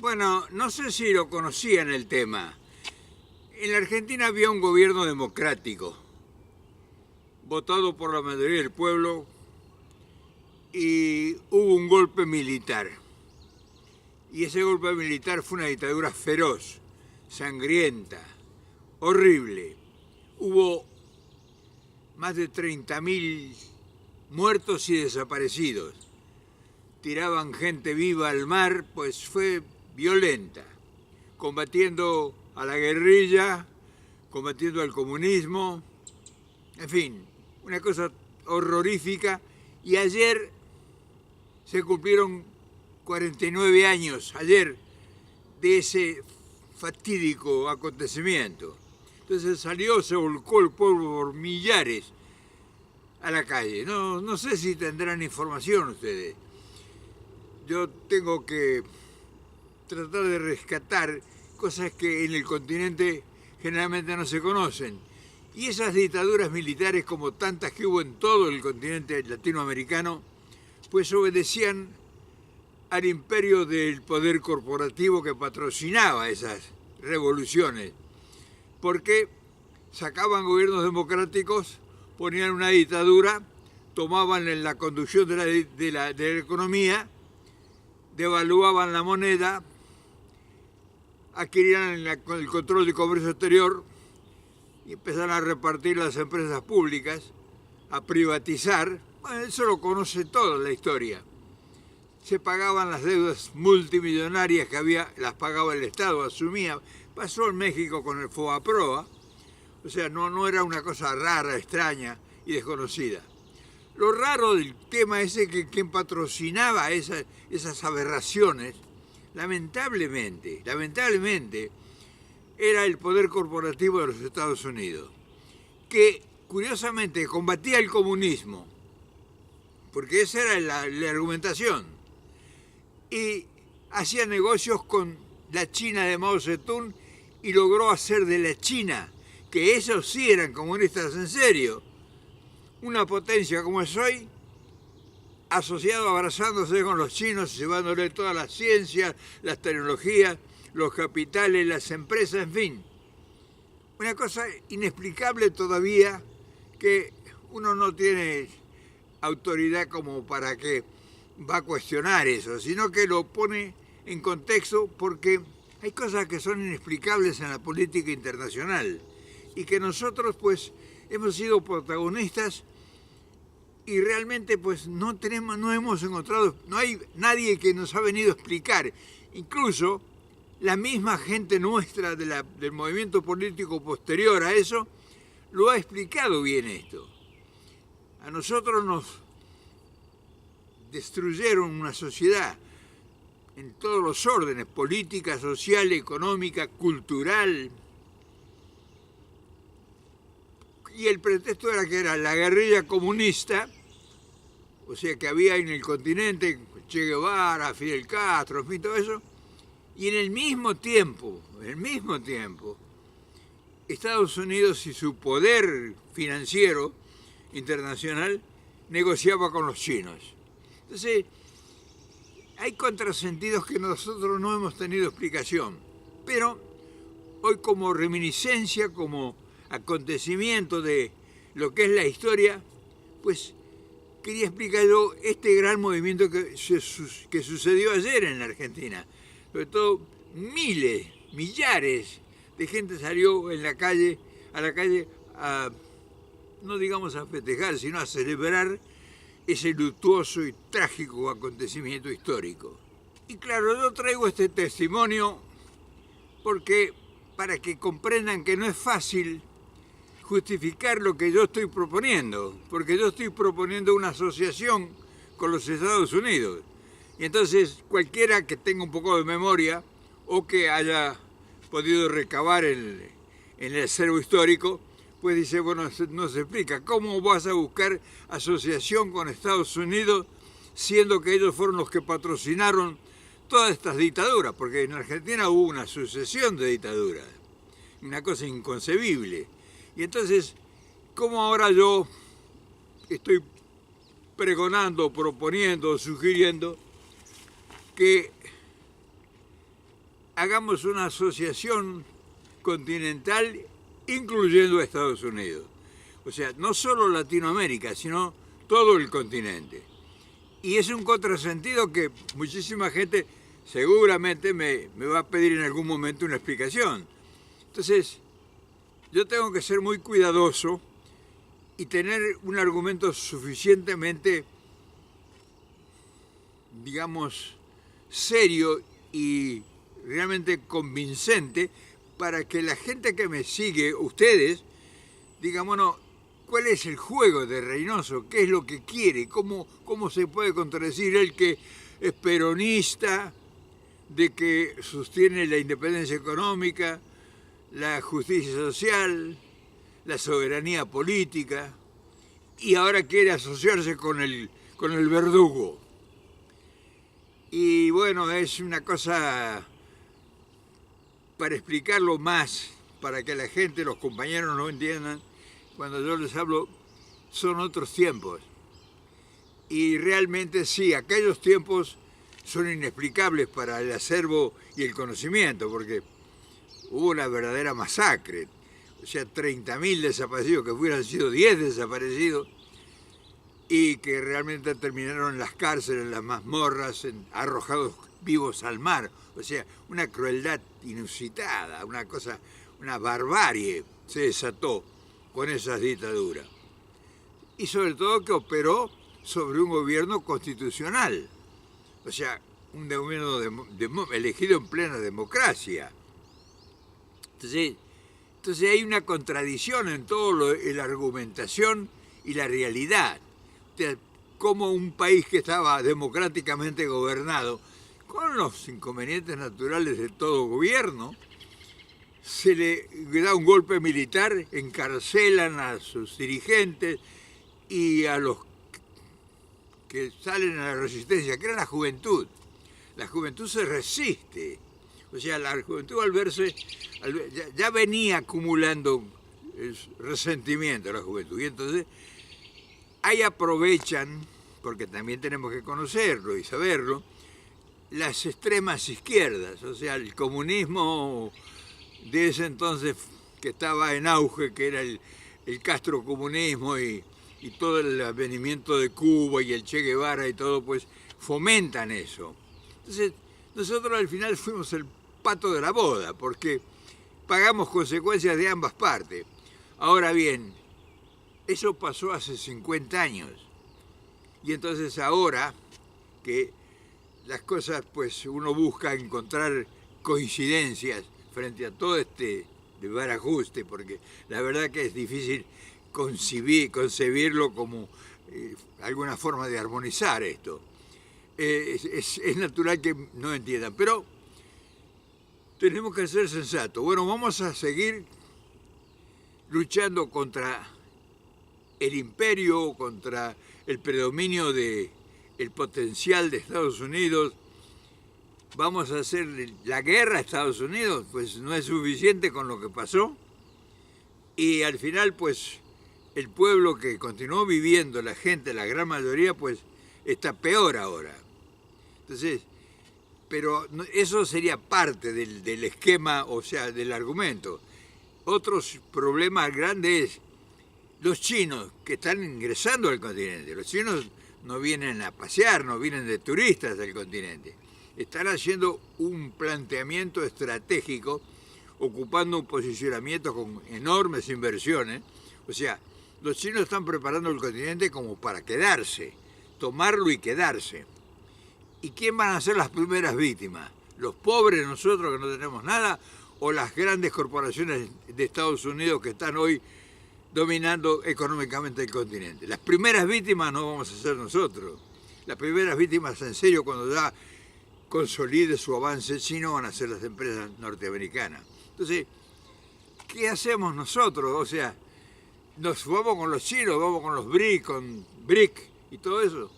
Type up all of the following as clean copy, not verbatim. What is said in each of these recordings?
Bueno, no sé si lo conocían el tema. En la Argentina había un gobierno democrático, votado por la mayoría del pueblo, y hubo un golpe militar. Y ese golpe militar fue una dictadura feroz, sangrienta, horrible. Hubo más de 30.000 muertos y desaparecidos. Tiraban gente viva al mar, pues fue violenta, combatiendo a la guerrilla, combatiendo al comunismo, en fin, una cosa horrorífica. Y ayer se cumplieron 49 años, ayer, de ese fatídico acontecimiento. Entonces se volcó el pueblo por millares a la calle. No sé si tendrán información ustedes. Yo tengo que tratar de rescatar cosas que en el continente generalmente no se conocen. Y esas dictaduras militares, como tantas que hubo en todo el continente latinoamericano, pues obedecían al imperio del poder corporativo que patrocinaba esas revoluciones, porque sacaban gobiernos democráticos, ponían una dictadura, tomaban la conducción de la economía, devaluaban la moneda, adquirían el control del comercio exterior y empezaron a repartir las empresas públicas, a privatizar. Bueno, eso lo conoce toda la historia. Se pagaban las deudas multimillonarias que había, las pagaba el Estado, asumía. Pasó en México con el FOBAPROA, o sea, no era una cosa rara, extraña y desconocida. Lo raro del tema es que quien patrocinaba esas aberraciones, lamentablemente, era el poder corporativo de los Estados Unidos, que curiosamente combatía el comunismo, porque esa era la argumentación, y hacía negocios con la China de Mao Zedong y logró hacer de la China, que esos sí eran comunistas en serio, una potencia como es hoy, asociado, abrazándose con los chinos, llevándole todas las ciencias, las tecnologías, los capitales, las empresas, en fin. Una cosa inexplicable todavía, que uno no tiene autoridad como para que va a cuestionar eso, sino que lo pone en contexto porque hay cosas que son inexplicables en la política internacional y que nosotros pues hemos sido protagonistas y realmente pues no hemos encontrado, no hay nadie que nos ha venido a explicar. Incluso la misma gente nuestra del movimiento político posterior a eso lo ha explicado bien esto. A nosotros nos destruyeron una sociedad en todos los órdenes, política, social, económica, cultural. Y el pretexto era que era la guerrilla comunista, o sea que había en el continente Che Guevara, Fidel Castro, en fin, todo eso, y en el mismo tiempo, Estados Unidos y su poder financiero internacional negociaba con los chinos. Entonces, hay contrasentidos que nosotros no hemos tenido explicación, pero hoy como reminiscencia, como acontecimiento de lo que es la historia, pues quería explicar yo este gran movimiento que sucedió ayer en la Argentina. Sobre todo millares de gente salió a la calle no digamos a festejar, sino a celebrar ese luctuoso y trágico acontecimiento histórico. Y claro, yo traigo este testimonio porque para que comprendan que no es fácil justificar lo que yo estoy proponiendo, porque yo estoy proponiendo una asociación con los Estados Unidos. Y entonces cualquiera que tenga un poco de memoria o que haya podido recabar en el acervo histórico, pues dice, bueno, no se explica, ¿cómo vas a buscar asociación con Estados Unidos siendo que ellos fueron los que patrocinaron todas estas dictaduras? Porque en Argentina hubo una sucesión de dictaduras, una cosa inconcebible. Y entonces, ¿cómo ahora yo estoy pregonando, proponiendo, sugiriendo que hagamos una asociación continental incluyendo a Estados Unidos. O sea, no solo Latinoamérica, sino todo el continente. Y es un contrasentido que muchísima gente seguramente me va a pedir en algún momento una explicación. Entonces, yo tengo que ser muy cuidadoso y tener un argumento suficientemente, digamos, serio y realmente convincente para que la gente que me sigue, ustedes, digan, bueno, ¿cuál es el juego de Reynoso? ¿Qué es lo que quiere? ¿Cómo se puede contradecir él que es peronista, de que sostiene la independencia económica, la justicia social, la soberanía política, y ahora quiere asociarse con el verdugo? Y bueno, es una cosa para explicarlo más, para que la gente, los compañeros no entiendan, cuando yo les hablo, son otros tiempos. Y realmente sí, aquellos tiempos son inexplicables para el acervo y el conocimiento, porque hubo una verdadera masacre. O sea, 30.000 desaparecidos, que hubieran sido 10 desaparecidos, y que realmente terminaron en las cárceles, en las mazmorras, arrojados vivos al mar. O sea, una crueldad inusitada, una cosa, una barbarie se desató con esas dictaduras. Y sobre todo que operó sobre un gobierno constitucional. O sea, un gobierno elegido en plena democracia. Entonces hay una contradicción en todo la argumentación y la realidad. O sea, como un país que estaba democráticamente gobernado, con los inconvenientes naturales de todo gobierno, se le da un golpe militar, encarcelan a sus dirigentes y a los que salen a la resistencia, que era la juventud. La juventud se resiste. O sea, la juventud al verse, ya venía acumulando resentimiento la juventud. Y entonces ahí aprovechan, porque también tenemos que conocerlo y saberlo, las extremas izquierdas, o sea, el comunismo de ese entonces que estaba en auge, que era el castrocomunismo y todo el advenimiento de Cuba y el Che Guevara y todo, pues fomentan eso. Entonces, nosotros al final fuimos el pato de la boda, porque pagamos consecuencias de ambas partes. Ahora bien, eso pasó hace 50 años. Y entonces ahora que las cosas, pues uno busca encontrar coincidencias frente a todo este desbarajuste, porque la verdad que es difícil concebirlo como alguna forma de armonizar esto. Es natural que no entiendan, pero tenemos que ser sensatos. Bueno, vamos a seguir luchando contra el imperio, contra el predominio del potencial de Estados Unidos. Vamos a hacer la guerra a Estados Unidos, pues no es suficiente con lo que pasó. Y al final, pues, el pueblo que continuó viviendo, la gente, la gran mayoría, pues, está peor ahora. Entonces, pero eso sería parte del esquema, o sea, del argumento. Otros problemas grandes es los chinos que están ingresando al continente. Los chinos no vienen a pasear, no vienen de turistas del continente. Están haciendo un planteamiento estratégico, ocupando un posicionamiento con enormes inversiones. O sea, los chinos están preparando el continente como para quedarse, tomarlo y quedarse. ¿Y quién van a ser las primeras víctimas? ¿Los pobres, nosotros que no tenemos nada? ¿O las grandes corporaciones de Estados Unidos que están hoy dominando económicamente el continente? Las primeras víctimas no vamos a ser nosotros. Las primeras víctimas en serio, cuando ya consolide su avance chino, van a ser las empresas norteamericanas. Entonces, ¿qué hacemos nosotros? O sea, ¿nos vamos con los chinos, vamos con los BRIC y todo eso?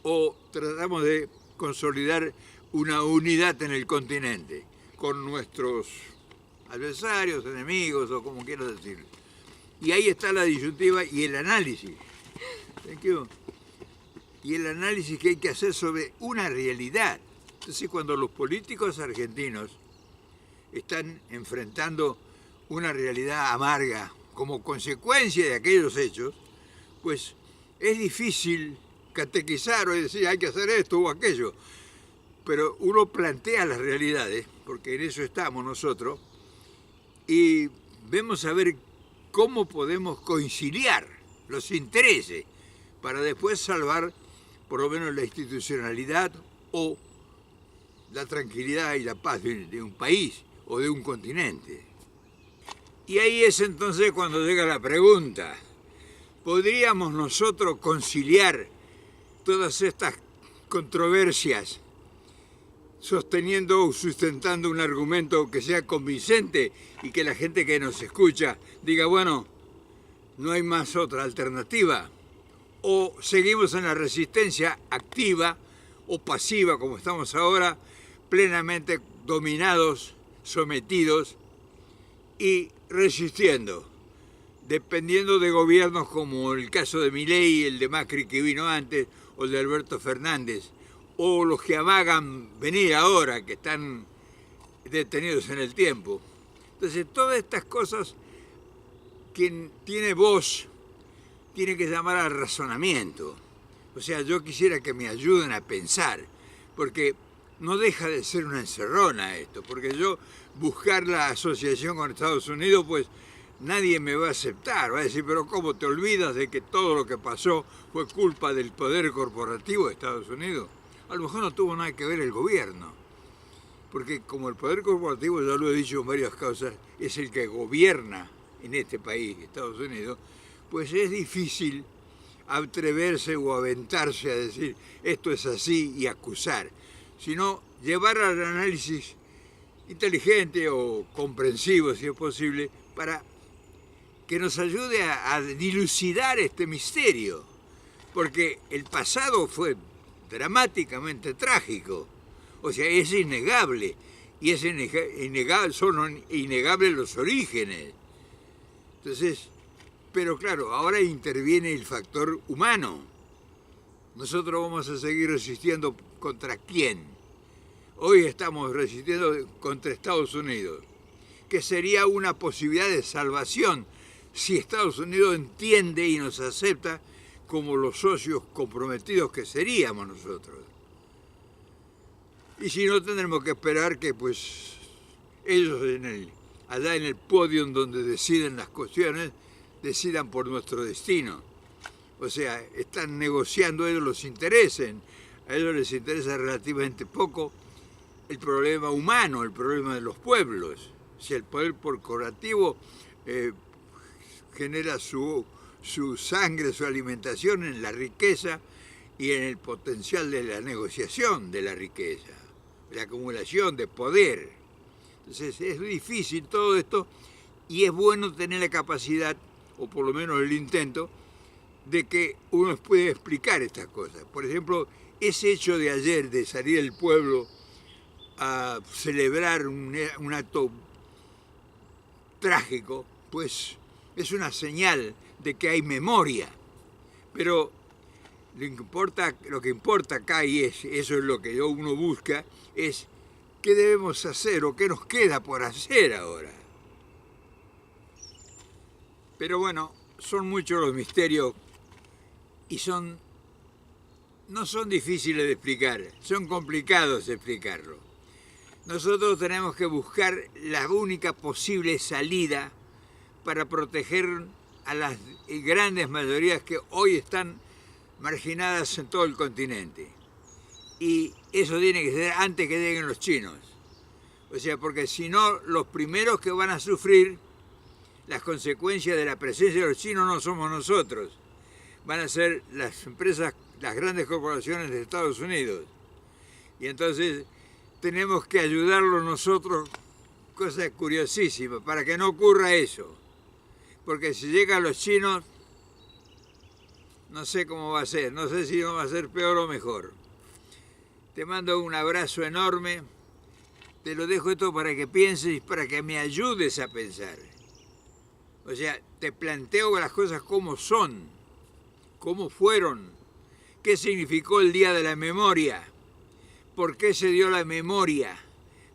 ¿O tratamos de consolidar una unidad en el continente con nuestros adversarios, enemigos o como quiero decir? Y ahí está la disyuntiva y el análisis. Thank you. Y el análisis que hay que hacer sobre una realidad. Entonces, cuando los políticos argentinos están enfrentando una realidad amarga como consecuencia de aquellos hechos, pues es difícil catequizar o decir hay que hacer esto o aquello, pero uno plantea las realidades, porque en eso estamos nosotros, y vemos a ver cómo podemos conciliar los intereses para después salvar por lo menos la institucionalidad o la tranquilidad y la paz de un país o de un continente. Y ahí es entonces cuando llega la pregunta, ¿podríamos nosotros conciliar todas estas controversias sosteniendo o sustentando un argumento que sea convincente y que la gente que nos escucha diga, bueno, no hay más otra alternativa? ¿O seguimos en la resistencia activa o pasiva como estamos ahora, plenamente dominados, sometidos y resistiendo, dependiendo de gobiernos como el caso de Milei, el de Macri que vino antes, o el de Alberto Fernández, o los que amagan venir ahora, que están detenidos en el tiempo? Entonces, todas estas cosas, quien tiene voz, tiene que llamar al razonamiento. O sea, yo quisiera que me ayuden a pensar, porque no deja de ser una encerrona esto, porque yo buscar la asociación con Estados Unidos, pues nadie me va a aceptar, va a decir, pero ¿cómo te olvidas de que todo lo que pasó fue culpa del poder corporativo de Estados Unidos? A lo mejor no tuvo nada que ver el gobierno, porque como el poder corporativo, ya lo he dicho en varias causas, es el que gobierna en este país, Estados Unidos, pues es difícil atreverse o aventarse a decir esto es así y acusar, sino llevar al análisis inteligente o comprensivo, si es posible, para que nos ayude a dilucidar este misterio, porque el pasado fue dramáticamente trágico, o sea, es innegable, y es innegable, son innegables los orígenes. Entonces, pero claro, ahora interviene el factor humano. Nosotros vamos a seguir resistiendo ¿contra quién? Hoy estamos resistiendo contra Estados Unidos, que sería una posibilidad de salvación si Estados Unidos entiende y nos acepta como los socios comprometidos que seríamos nosotros. Y si no, tendremos que esperar que pues ellos allá en el podio donde deciden las cuestiones, decidan por nuestro destino. O sea, están negociando ellos los intereses, a ellos les interesa relativamente poco el problema humano, el problema de los pueblos. Si el poder corporativo genera su sangre, su alimentación en la riqueza y en el potencial de la negociación de la riqueza, la acumulación de poder. Entonces es difícil todo esto y es bueno tener la capacidad, o por lo menos el intento, de que uno puede explicar estas cosas. Por ejemplo, ese hecho de ayer de salir el pueblo a celebrar un acto trágico, pues es una señal de que hay memoria. Pero lo que importa acá, y eso es lo que uno busca, es qué debemos hacer o qué nos queda por hacer ahora. Pero bueno, son muchos los misterios y no son difíciles de explicar, son complicados de explicarlo. Nosotros tenemos que buscar la única posible salida para proteger a las grandes mayorías que hoy están marginadas en todo el continente. Y eso tiene que ser antes que lleguen los chinos. O sea, porque si no, los primeros que van a sufrir las consecuencias de la presencia de los chinos no somos nosotros. Van a ser las empresas, las grandes corporaciones de Estados Unidos. Y entonces tenemos que ayudarlos nosotros, cosa curiosísima, para que no ocurra eso. Porque si llegan los chinos, no sé cómo va a ser, no sé si no va a ser peor o mejor. Te mando un abrazo enorme, te lo dejo esto para que pienses y para que me ayudes a pensar. O sea, te planteo las cosas como son, cómo fueron, qué significó el Día de la Memoria, por qué se dio la memoria,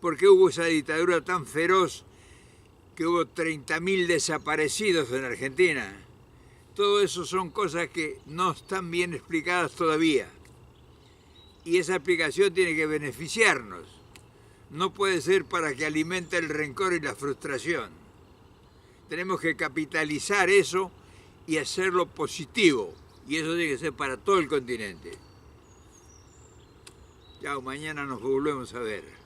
por qué hubo esa dictadura tan feroz que hubo 30.000 desaparecidos en Argentina. Todo eso son cosas que no están bien explicadas todavía. Y esa explicación tiene que beneficiarnos. No puede ser para que alimente el rencor y la frustración. Tenemos que capitalizar eso y hacerlo positivo. Y eso tiene que ser para todo el continente. Chao, mañana nos volvemos a ver.